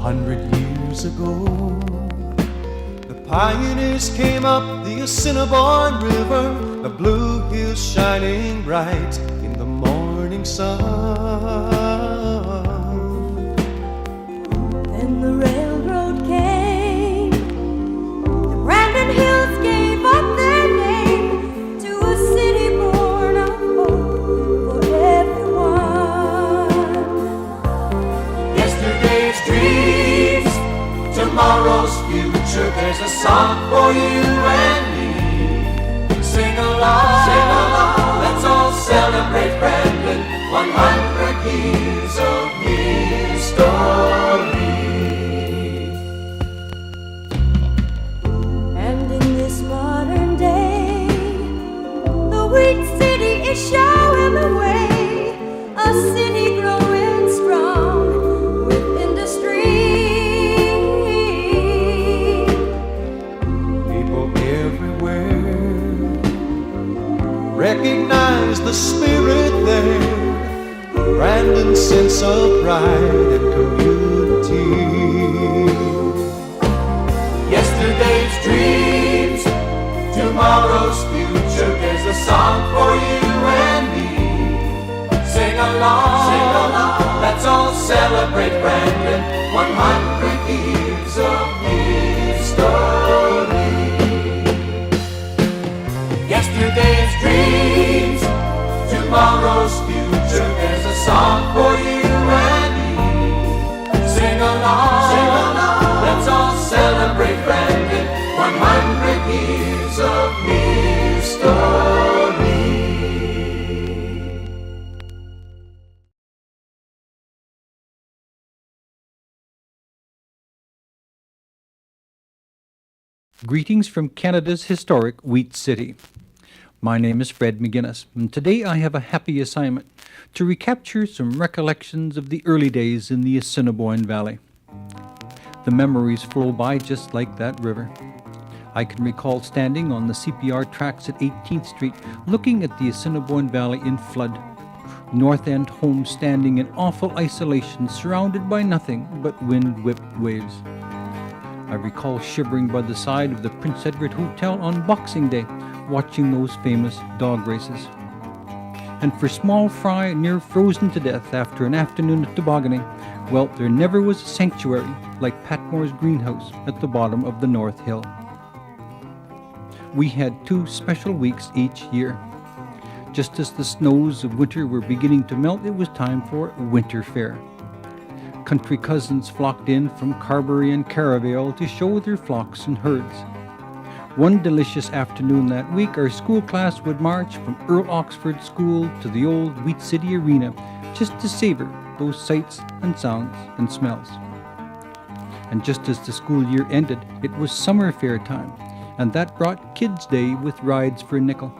100 years ago, the pioneers came up the Assiniboine River, the blue hills shining bright in the morning sun. Then the railroad came, the Brandon Hills gave up their name to a city born of hope for everyone. Yesterday's dreams, tomorrow's future, there's a song for you and me. Sing along, let's all celebrate Brandon, 100 years of history. And in this modern day, the Wheat City is showing the way, a city growing strong with industry. People everywhere recognize the spirit there, Brandon's sense of pride and community. Yesterday's dreams, tomorrow's future, there's a song for you and me. Sing along, let's all celebrate Brandon, 100 years of history. Yesterday's dreams, tomorrow's future, there's a song for you and me. Sing along, let's all celebrate Brandon, 100 years of history. Greetings from Canada's historic Wheat City. My name is Fred McGinnis, and today I have a happy assignment to recapture some recollections of the early days in the Assiniboine Valley. The memories flow by just like that river. I can recall standing on the CPR tracks at 18th Street, looking at the Assiniboine Valley in flood. North End homes standing in awful isolation, surrounded by nothing but wind-whipped waves. I recall shivering by the side of the Prince Edward Hotel on Boxing Day, watching those famous dog races. And for small fry near frozen to death after an afternoon of tobogganing, well, there never was a sanctuary like Patmore's greenhouse at the bottom of the North Hill. We had 2 special weeks each year. Just as the snows of winter were beginning to melt, it was time for Winter Fair. Country cousins flocked in from Carberry and Caravale to show their flocks and herds. One delicious afternoon that week, our school class would march from Earl Oxford School to the old Wheat City Arena just to savor those sights and sounds and smells. And just as the school year ended, it was summer fair time, and that brought Kids' Day with rides for a nickel.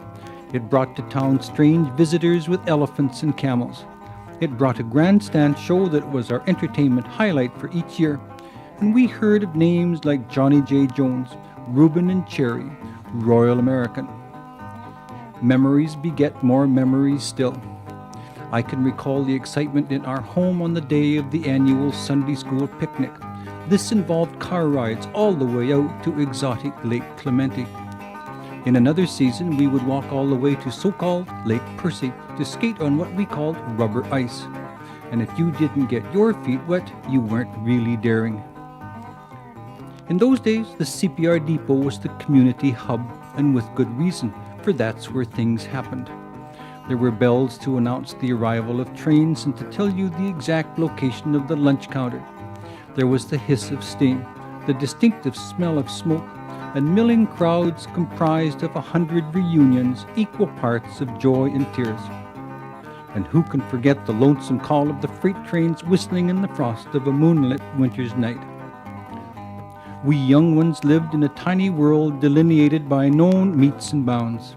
It brought to town strange visitors with elephants and camels. It brought a grandstand show that was our entertainment highlight for each year, and we heard of names like Johnny J. Jones, Reuben and Cherry, Royal American. Memories beget more memories still. I can recall the excitement in our home on the day of the annual Sunday school picnic. This involved car rides all the way out to exotic Lake Clemente. In another season, we would walk all the way to so-called Lake Percy to skate on what we called rubber ice. And if you didn't get your feet wet, you weren't really daring. In those days, the CPR depot was the community hub, and with good reason, for that's where things happened. There were bells to announce the arrival of trains and to tell you the exact location of the lunch counter. There was the hiss of steam, the distinctive smell of smoke, and milling crowds comprised of 100 reunions, equal parts of joy and tears. And who can forget the lonesome call of the freight trains whistling in the frost of a moonlit winter's night? We young ones lived in a tiny world delineated by known metes and bounds.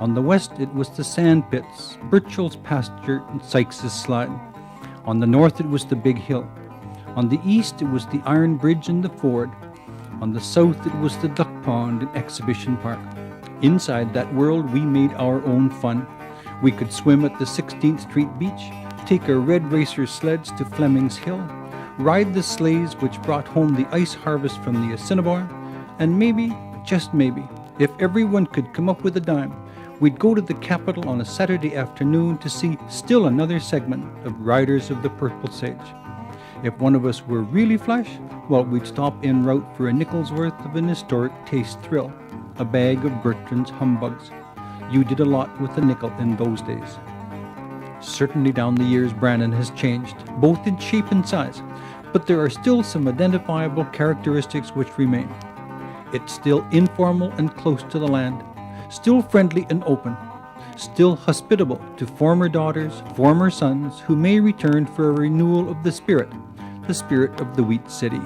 On the west it was the sand pits, Birchall's pasture and Sykes's slide. On the north it was the big hill. On the east it was the iron bridge and the ford. On the south it was the duck pond and exhibition park. Inside that world we made our own fun. We could swim at the 16th Street beach, take our red racer sleds to Fleming's Hill, ride the sleighs which brought home the ice harvest from the Assiniboine, and maybe, just maybe, if everyone could come up with a dime, we'd go to the capital on a Saturday afternoon to see still another segment of Riders of the Purple Sage. If one of us were really flush, well, we'd stop en route for a nickel's worth of an historic taste thrill, a bag of Bertrand's humbugs. You did a lot with a nickel in those days. Certainly down the years, Brandon has changed, both in shape and size, but there are still some identifiable characteristics which remain. It's still informal and close to the land, still friendly and open, still hospitable to former daughters, former sons who may return for a renewal of the spirit of the Wheat City.